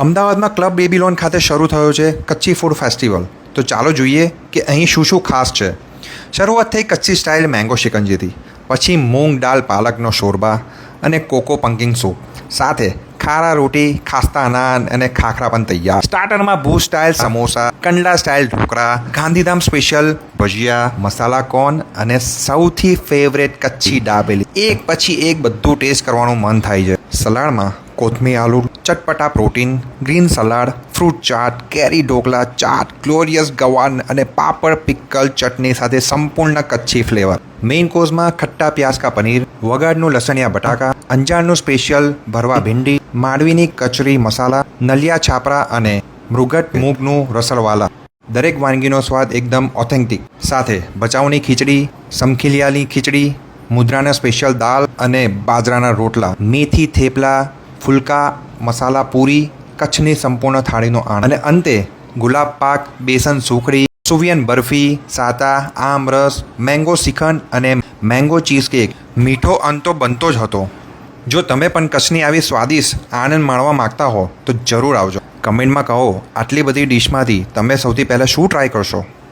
અમદાવાદમાં ક્લબ બેબીલોન ખાતે શરૂ થયો છે કચ્છી ફૂડ ફેસ્ટિવલ. તો ચાલો જોઈએ કે અહીં શું શું ખાસ છે. શરૂઆત થઈ કચ્છી સ્ટાઇલ મેંગો શિકંજીથી, પછી મૂંગ દાળ પાલકનો શોરબા અને કોકો પંકિંગ સૂપ, સાથે ખારા રોટી, ખાસ્તા નાન અને ખાખરા પણ તૈયાર. સ્ટાર્ટરમાં Bhuj style samosa, Kandla style dhokla, Gandhidham special bhajiya, masala corn અને સૌથી ફેવરેટ કચ્છી દાબેલી. એક પછી એક બધું ટેસ્ટ કરવાનું મન થાય છે. સલાડમાં કોથમીર આલુ, ચટપટા protein, green salad, fruit chaat, કેરી ઢોકળા ચાટ, ગ્લોરિયસ ગવાન અને પાપડ પિકલ ચટણી સાથે સંપૂર્ણ કચ્છી ફ્લેવર. મેઇન કોર્સમાં ખટ્ટા પ્યાજ કા પનીર, વગાડનું લસણિયા બટાકા, અંજારનું સ્પેશિયલ ભરવા ભીંડી, માંડવીની કચરી મસાલા, નલિયા છાપરા અને મૃગટ મૂગનું રસલવાલા. દરેક વાનગીનો સ્વાદ એકદમ ઓથેન્ટિક. સાથે ભચાઉની ખીચડી, સમખીલિયાની ખીચડી, મુદ્રાના સ્પેશિયલ દાળ અને બાજરાના રોટલા, મેથી થેપલા, ફુલકા, મસાલા પૂરી, કચ્છની સંપૂર્ણ થાળીનો આનંદ. અને અંતે ગુલાબ પાક, બેસન સુખડી, સુવિયન બરફી, સાતા, આમરસ, મેંગો શ્રીખંડ અને મેંગો ચીઝ કેક. મીઠો અંત તો બનતો જ હતો. જો તમે પણ કચ્છની આવી સ્વાદિષ્ટ આનંદ માણવા માગતા હો તો જરૂર આવજો. કમેન્ટમાં કહો આટલી બધી ડિશમાંથી તમે સૌથી પહેલાં શું ટ્રાય કરશો.